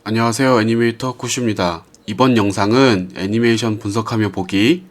안녕하세요, 애니메이터 쿠슈입니다. 이번 영상은 애니메이션 분석하며 보기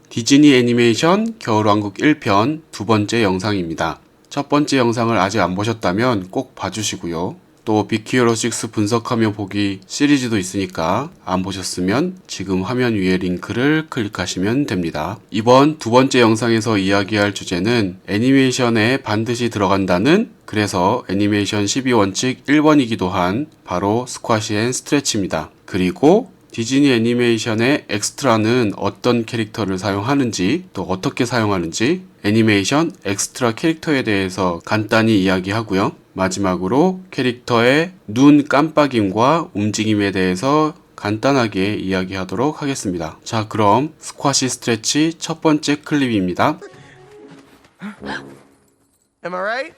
디즈니 애니메이션 겨울왕국 1편 두 번째 영상입니다. 첫 번째 영상을 아직 안 보셨다면 꼭 봐주시고요. 또 빅히어로 6 분석하며 보기 시리즈도 있으니까 안 보셨으면 지금 화면 위에 링크를 클릭하시면 됩니다. 이번 두 번째 영상에서 이야기할 주제는 애니메이션에 반드시 들어간다는, 그래서 애니메이션 12원칙 1번이기도 한 바로 스쿼시 앤 스트레치입니다. 그리고 디즈니 애니메이션의 엑스트라는 어떤 캐릭터를 사용하는지, 또 어떻게 사용하는지, 애니메이션 엑스트라 캐릭터에 대해서 간단히 이야기하고요. 마지막으로 캐릭터의 눈 깜빡임과 움직임에 대해서 간단하게 이야기하도록 하겠습니다. 자, 그럼 스쿼시 스트레치 첫 번째 클립입니다. Am I right?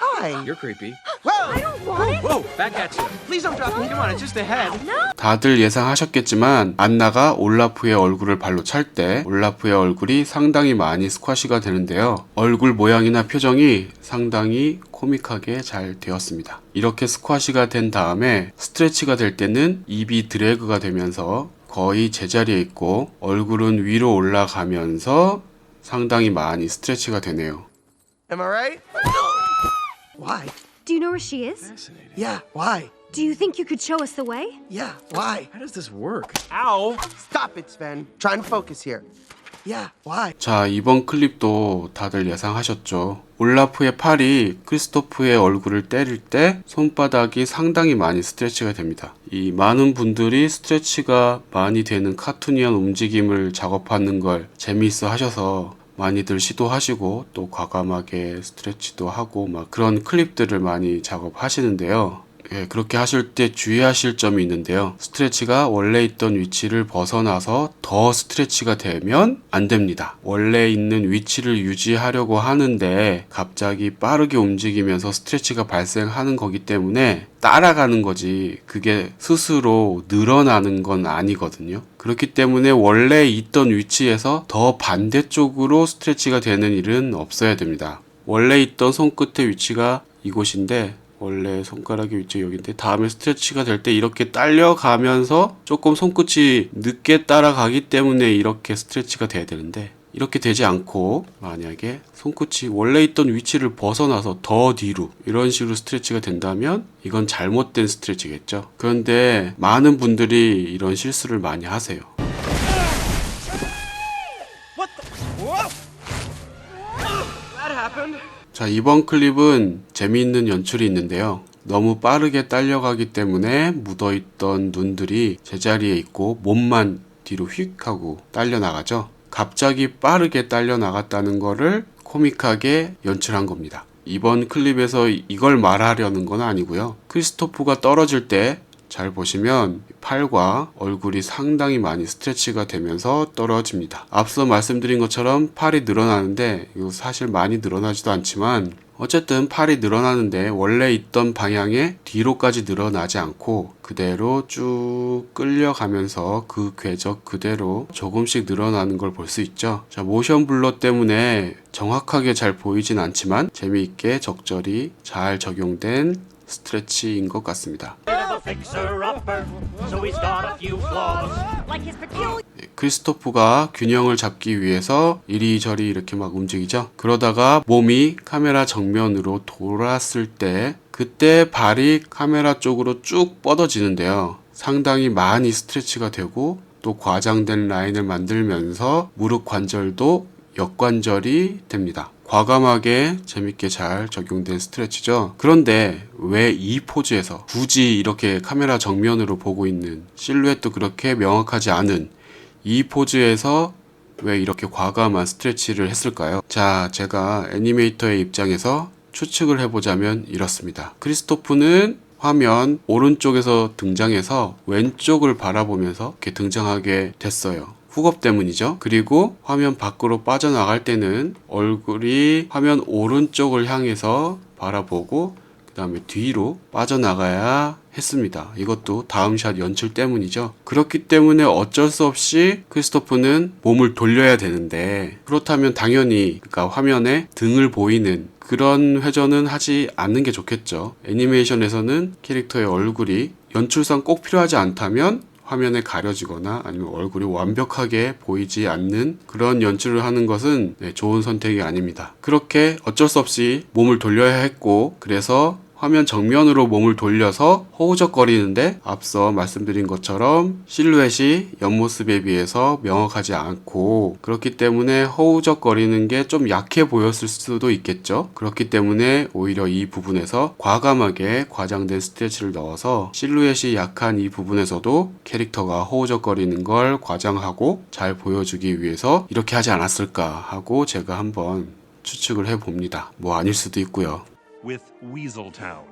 Hi. You're creepy. Whoa! I don't want it. Whoa, back at you. Please don't drop me. Come on, it's just a head. 다들 예상하셨겠지만 안나가 올라프의 얼굴을 발로 찰 때 올라프의 얼굴이 상당히 많이 스쿼시가 되는데요. 얼굴 모양이나 표정이 상당히 코믹하게 잘 되었습니다. 이렇게 스쿼시가 된 다음에 스트레치가 될 때는 입이 드래그가 되면서 거의 제자리에 있고 얼굴은 위로 올라가면서 상당히 많이 스트레치가 되네요. Am I right? Why? Do you know where she is? Fascinating. Yeah, why? Do you think you could show us the way? Yeah, why? How does this work? Ow! Stop it, Sven. Try and focus here. Yeah, why? 자, 이번 클립도 다들 예상하셨죠. 올라프의 팔이 크리스토프의 얼굴을 때릴 때 손바닥이 상당히 많이 스트레치가 됩니다. 이 많은 분들이 스트레치가 많이 되는 카툰이한 움직임을 작업하는 걸 재미있어 하셔서 많이들 시도하시고 또 과감하게 스트레치도 하고 막 그런 클립들을 많이 작업하시는데요. 예, 그렇게 하실 때 주의하실 점이 있는데요. 스트레치가 원래 있던 위치를 벗어나서 더 스트레치가 되면 안 됩니다. 원래 있는 위치를 유지하려고 하는데 갑자기 빠르게 움직이면서 스트레치가 발생하는 거기 때문에 따라가는 거지 그게 스스로 늘어나는 건 아니거든요. 그렇기 때문에 원래 있던 위치에서 더 반대쪽으로 스트레치가 되는 일은 없어야 됩니다. 원래 있던 손끝의 위치가 이곳인데 원래 손가락의 위치 여기인데 다음에 스트레치가 될 때 이렇게 딸려가면서 조금 손끝이 늦게 따라가기 때문에 이렇게 스트레치가 돼야 되는데 이렇게 되지 않고 만약에 손끝이 원래 있던 위치를 벗어나서 더 뒤로 이런 식으로 스트레치가 된다면 이건 잘못된 스트레치겠죠. 그런데 많은 분들이 이런 실수를 많이 하세요. What the? Whoa! That happened. 자, 이번 클립은 재미있는 연출이 있는데요. 너무 빠르게 딸려가기 때문에 묻어있던 눈들이 제자리에 있고 몸만 뒤로 휙 하고 딸려나가죠. 갑자기 빠르게 딸려나갔다는 거를 코믹하게 연출한 겁니다. 이번 클립에서 이걸 말하려는 건 아니고요. 크리스토프가 떨어질 때 잘 보시면 팔과 얼굴이 상당히 많이 스트레치가 되면서 떨어집니다. 앞서 말씀드린 것처럼 팔이 늘어나는데 이거 사실 많이 늘어나지도 않지만 어쨌든 팔이 늘어나는데 원래 있던 방향에 뒤로까지 늘어나지 않고 그대로 쭉 끌려가면서 그 궤적 그대로 조금씩 늘어나는 걸 볼 수 있죠. 자, 모션 블러 때문에 정확하게 잘 보이진 않지만 재미있게 적절히 잘 적용된 스트레치인 것 같습니다. Fixer-upper, so he's got a few flaws. Like his peculiar. 크리스토프가 균형을 잡기 위해서 이리저리 이렇게 막 움직이죠. 그러다가 몸이 카메라 정면으로 돌았을 때 그때 발이 카메라 쪽으로 쭉 뻗어지는데요. 상당히 많이 스트레치가 되고 또 과장된 라인을 만들면서 무릎 관절도 역관절이 됩니다. 과감하게 재밌게 잘 적용된 스트레치죠. 그런데 왜 이 포즈에서 굳이 이렇게 카메라 정면으로 보고 있는 실루엣도 그렇게 명확하지 않은 이 포즈에서 왜 이렇게 과감한 스트레치를 했을까요? 자, 제가 애니메이터의 입장에서 추측을 해보자면 이렇습니다. 크리스토프는 화면 오른쪽에서 등장해서 왼쪽을 바라보면서 이렇게 등장하게 됐어요. 훅업 때문이죠. 그리고 화면 밖으로 빠져나갈 때는 얼굴이 화면 오른쪽을 향해서 바라보고 그 다음에 뒤로 빠져나가야 했습니다. 이것도 다음 샷 연출 때문이죠. 그렇기 때문에 어쩔 수 없이 크리스토프는 몸을 돌려야 되는데 그렇다면 당연히 그러니까 화면에 등을 보이는 그런 회전은 하지 않는 게 좋겠죠. 애니메이션에서는 캐릭터의 얼굴이 연출상 꼭 필요하지 않다면 화면에 가려지거나 아니면 얼굴이 완벽하게 보이지 않는 그런 연출을 하는 것은 좋은 선택이 아닙니다. 그렇게 어쩔 수 없이 몸을 돌려야 했고, 그래서 화면 정면으로 몸을 돌려서 허우적거리는데 앞서 말씀드린 것처럼 실루엣이 옆모습에 비해서 명확하지 않고, 그렇기 때문에 허우적거리는 게 좀 약해 보였을 수도 있겠죠. 그렇기 때문에 오히려 이 부분에서 과감하게 과장된 스트레치를 넣어서 실루엣이 약한 이 부분에서도 캐릭터가 허우적거리는 걸 과장하고 잘 보여주기 위해서 이렇게 하지 않았을까 하고 제가 한번 추측을 해봅니다. 뭐 아닐 수도 있고요. With Weaseltown.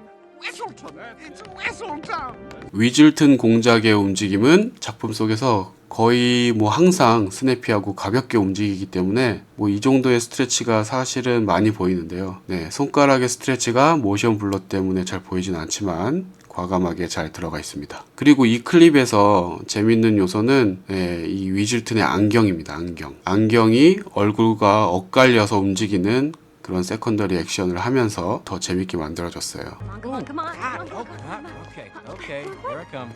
위즐튼 공작의 움직임은 작품 속에서 거의 뭐 항상 스냅피하고 가볍게 움직이기 때문에 뭐 이 정도의 스트레치가 사실은 많이 보이는데요. 손가락의 스트레치가 모션 블러 때문에 잘 보이진 않지만 과감하게 잘 들어가 있습니다. 그리고 이 클립에서 재밌는 요소는 이 위즐튼의 안경입니다. 안경이 얼굴과 엇갈려서 움직이는 그런 세컨더리 액션을 하면서 더 재밌게 만들어졌어요. Come on, come on, come on, come on. Okay, here I come.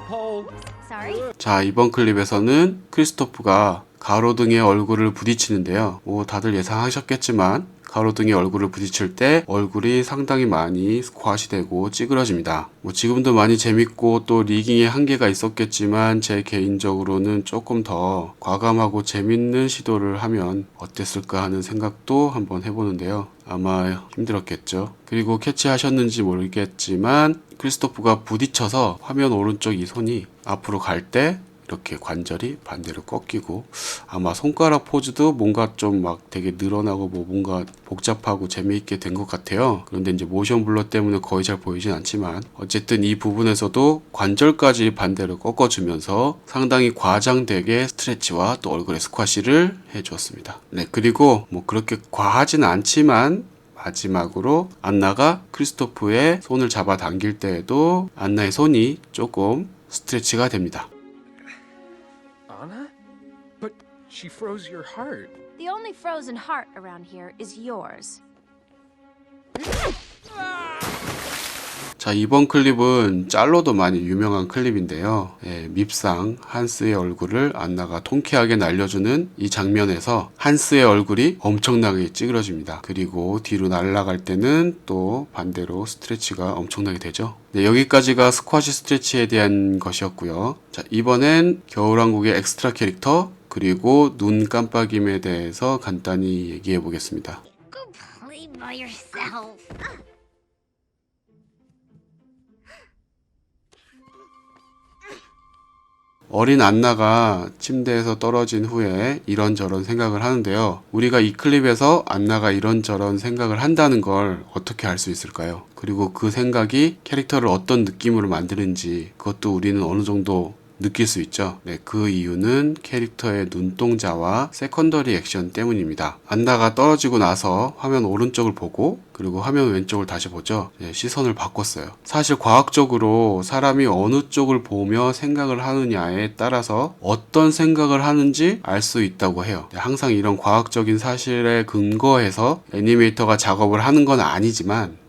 Paul. Sorry. 자, 이번 클립에서는 크리스토프가 가로등에 얼굴을 부딪히는데요. 다들 예상하셨겠지만 가로등에 얼굴을 부딪힐 때 얼굴이 상당히 많이 스쿼시 되고 찌그러집니다. 지금도 많이 재밌고 또 리깅에 한계가 있었겠지만 제 개인적으로는 조금 더 과감하고 재밌는 시도를 하면 어땠을까 하는 생각도 한번 해보는데요. 아마 힘들었겠죠. 그리고 캐치하셨는지 모르겠지만 크리스토프가 부딪혀서 화면 오른쪽 이 손이 앞으로 갈 때 이렇게 관절이 반대로 꺾이고, 아마 손가락 포즈도 뭔가 좀 막 되게 늘어나고 뭐 뭔가 복잡하고 재미있게 된 것 같아요. 그런데 이제 모션 블러 때문에 거의 잘 보이진 않지만 어쨌든 이 부분에서도 관절까지 반대로 꺾어주면서 상당히 과장되게 스트레치와 또 얼굴의 스쿼시를 해주었습니다. 그리고 뭐 그렇게 과하진 않지만 마지막으로 안나가 크리스토프의 손을 잡아 당길 때에도 안나의 손이 조금 스트레치가 됩니다. Anna? But she froze your heart. The only frozen heart around here is yours. 자, 이번 클립은 짤로도 많이 유명한 클립인데요. 밉상 한스의 얼굴을 안나가 통쾌하게 날려주는 이 장면에서 한스의 얼굴이 엄청나게 찌그러집니다. 그리고 뒤로 날아갈 때는 또 반대로 스트레치가 엄청나게 되죠. 여기까지가 스쿼시 스트레치에 대한 것이었고요. 자, 이번엔 겨울왕국의 엑스트라 캐릭터 그리고 눈 깜빡임에 대해서 간단히 얘기해 보겠습니다. Go play by yourself. 어린 안나가 침대에서 떨어진 후에 이런저런 생각을 하는데요. 우리가 이 클립에서 안나가 이런저런 생각을 한다는 걸 어떻게 알 수 있을까요? 그리고 그 생각이 캐릭터를 어떤 느낌으로 만드는지 그것도 우리는 어느 정도 느낄 수 있죠. 그 이유는 캐릭터의 눈동자와 세컨더리 액션 때문입니다. 안나가 떨어지고 나서 화면 오른쪽을 보고 그리고 화면 왼쪽을 다시 보죠. 시선을 바꿨어요. 사실 과학적으로 사람이 어느 쪽을 보며 생각을 하느냐에 따라서 어떤 생각을 하는지 알 수 있다고 해요. 항상 이런 과학적인 사실에 근거해서 애니메이터가 작업을 하는 건 아니지만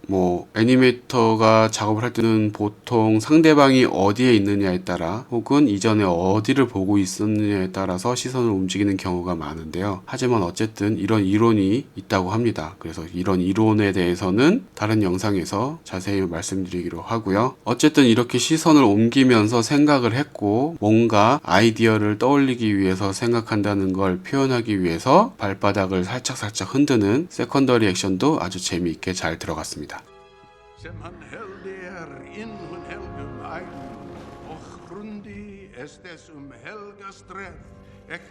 애니메이터가 작업을 할 때는 보통 상대방이 어디에 있느냐에 따라 혹은 이전에 어디를 보고 있었느냐에 따라서 시선을 움직이는 경우가 많은데요. 하지만 어쨌든 이런 이론이 있다고 합니다. 그래서 이런 이론에 대해서는 다른 영상에서 자세히 말씀드리기로 하고요. 어쨌든 이렇게 시선을 옮기면서 생각을 했고 뭔가 아이디어를 떠올리기 위해서 생각한다는 걸 표현하기 위해서 발바닥을 살짝살짝 흔드는 세컨더리 액션도 아주 재미있게 잘 들어갔습니다. Sem hann heldi inn hun helgum ægum og hrundi estes helga stref.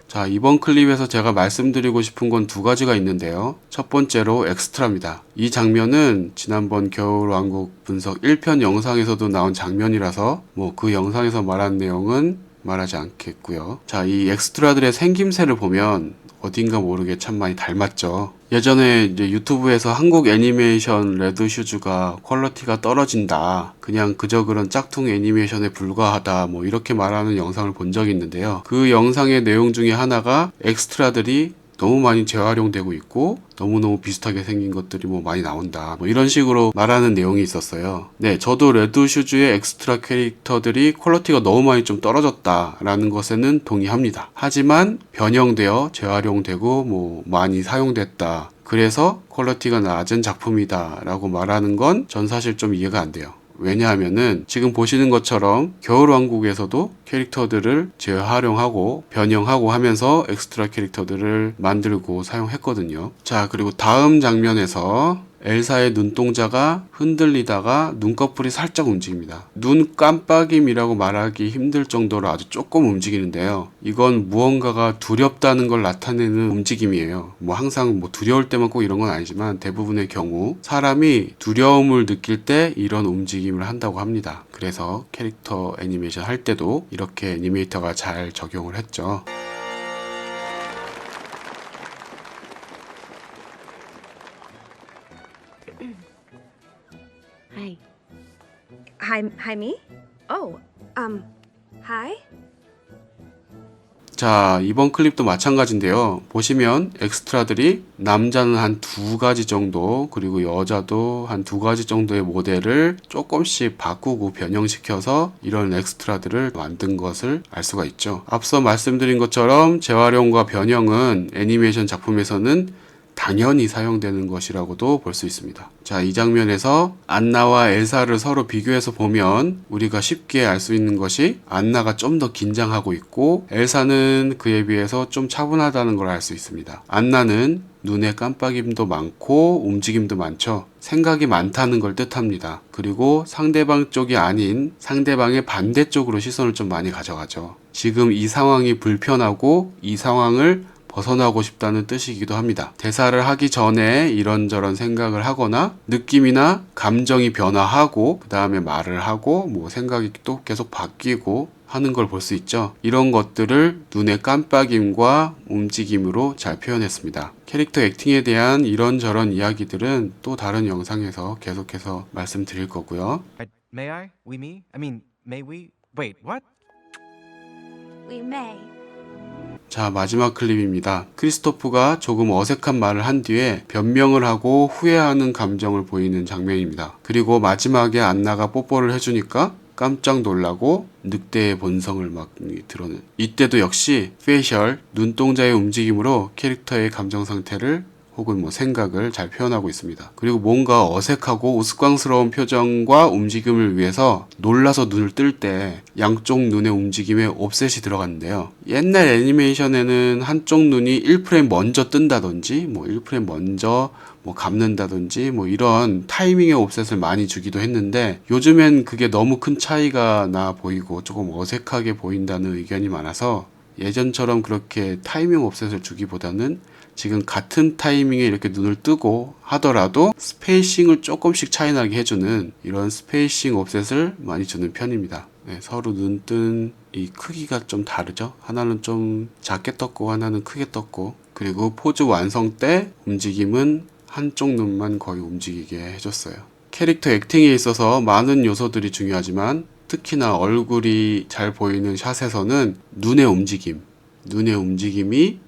자, 이번 클립에서 제가 말씀드리고 싶은 건 두 가지가 있는데요. 첫 번째로 엑스트라입니다. 이 장면은 지난번 겨울왕국 분석 1편 영상에서도 나온 장면이라서 그 영상에서 말한 내용은 말하지 않겠고요. 자, 이 엑스트라들의 생김새를 보면 어딘가 모르게 참 많이 닮았죠. 예전에 이제 유튜브에서 한국 애니메이션 레드슈즈가 퀄리티가 떨어진다. 그냥 그저 그런 짝퉁 애니메이션에 불과하다. 이렇게 말하는 영상을 본 적이 있는데요. 그 영상의 내용 중에 하나가 엑스트라들이 너무 많이 재활용되고 있고 너무너무 비슷하게 생긴 것들이 뭐 많이 나온다. 뭐 이런 식으로 말하는 내용이 있었어요. 네, 저도 레드슈즈의 엑스트라 캐릭터들이 퀄리티가 너무 많이 좀 떨어졌다라는 것에는 동의합니다. 하지만 변형되어 재활용되고 뭐 많이 사용됐다. 그래서 퀄리티가 낮은 작품이다 라고 말하는 건 전 사실 좀 이해가 안 돼요. 왜냐하면은 지금 보시는 것처럼 겨울왕국에서도 캐릭터들을 재활용하고 변형하고 하면서 엑스트라 캐릭터들을 만들고 사용했거든요. 자, 그리고 다음 장면에서 엘사의 눈동자가 흔들리다가 눈꺼풀이 살짝 움직입니다. 눈 깜빡임이라고 말하기 힘들 정도로 아주 조금 움직이는데요. 이건 무언가가 두렵다는 걸 나타내는 움직임이에요. 뭐 항상 뭐 두려울 때만 꼭 이런 건 아니지만 대부분의 경우 사람이 두려움을 느낄 때 이런 움직임을 한다고 합니다. 그래서 캐릭터 애니메이션 할 때도 이렇게 애니메이터가 잘 적용을 했죠. Hi. Hi, me? Oh, hi? 자, 이번 클립도 마찬가지인데요. 보시면 엑스트라들이 남자는 한 2가지 정도, 그리고 여자도 한 2가지 정도의 모델을 조금씩 바꾸고 변형시켜서 이런 엑스트라들을 만든 것을 알 수가 있죠. 앞서 말씀드린 것처럼 재활용과 변형은 애니메이션 작품에서는 당연히 사용되는 것이라고도 볼 수 있습니다. 자, 이 장면에서 안나와 엘사를 서로 비교해서 보면 우리가 쉽게 알 수 있는 것이 안나가 좀 더 긴장하고 있고 엘사는 그에 비해서 좀 차분하다는 걸 알 수 있습니다. 안나는 눈에 깜빡임도 많고 움직임도 많죠. 생각이 많다는 걸 뜻합니다. 그리고 상대방 쪽이 아닌 상대방의 반대쪽으로 시선을 좀 많이 가져가죠. 지금 이 상황이 불편하고 이 상황을 벗어나고 싶다는 뜻이기도 합니다. 대사를 하기 전에 이런저런 생각을 하거나 느낌이나 감정이 변화하고 그 다음에 말을 하고 뭐 생각이 또 계속 바뀌고 하는 걸 볼 수 있죠. 이런 것들을 눈의 깜빡임과 움직임으로 잘 표현했습니다. 캐릭터 액팅에 대한 이런저런 이야기들은 또 다른 영상에서 계속해서 말씀드릴 거고요. May I? We me? I mean, may we? Wait, what? We may. 자, 마지막 클립입니다. 크리스토프가 조금 어색한 말을 한 뒤에 변명을 하고 후회하는 감정을 보이는 장면입니다. 그리고 마지막에 안나가 뽀뽀를 해주니까 깜짝 놀라고 늑대의 본성을 막 드러낸. 이때도 역시 페이셜, 눈동자의 움직임으로 캐릭터의 감정 상태를 혹은 뭐 생각을 잘 표현하고 있습니다. 그리고 뭔가 어색하고 우스꽝스러운 표정과 움직임을 위해서 놀라서 눈을 뜰 때 양쪽 눈의 움직임에 옵셋이 들어갔는데요. 옛날 애니메이션에는 한쪽 눈이 1프레임 먼저 뜬다든지 뭐 1프레임 먼저 뭐 감는다든지 뭐 이런 타이밍의 옵셋을 많이 주기도 했는데 요즘엔 그게 너무 큰 차이가 나 보이고 조금 어색하게 보인다는 의견이 많아서 예전처럼 그렇게 타이밍 옵셋을 주기보다는 지금 같은 타이밍에 이렇게 눈을 뜨고 하더라도 스페이싱을 조금씩 차이나게 해주는 이런 스페이싱 옵셋을 많이 주는 편입니다. 네, 서로 눈뜬 이 크기가 좀 다르죠. 하나는 좀 작게 떴고 하나는 크게 떴고, 그리고 포즈 완성 때 움직임은 한쪽 눈만 거의 움직이게 해줬어요. 캐릭터 액팅에 있어서 많은 요소들이 중요하지만 특히나 얼굴이 잘 보이는 샷에서는 눈의 움직임이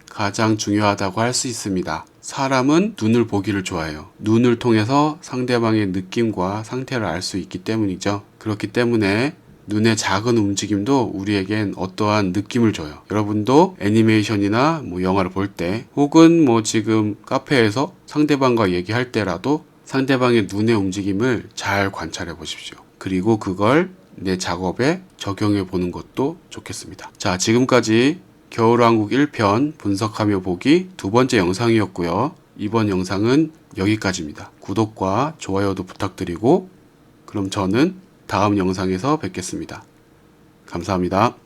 가장 중요하다고 할 수 있습니다. 사람은 눈을 보기를 좋아해요. 눈을 통해서 상대방의 느낌과 상태를 알 수 있기 때문이죠. 그렇기 때문에 눈의 작은 움직임도 우리에겐 어떠한 느낌을 줘요. 여러분도 애니메이션이나 뭐 영화를 볼 때 혹은 뭐 지금 카페에서 상대방과 얘기할 때라도 상대방의 눈의 움직임을 잘 관찰해 보십시오. 그리고 그걸 내 작업에 적용해 보는 것도 좋겠습니다. 자, 지금까지 겨울왕국 1편 분석하며 보기 2번째 영상이었고요. 이번 영상은 여기까지입니다. 구독과 좋아요도 부탁드리고 그럼 저는 다음 영상에서 뵙겠습니다. 감사합니다.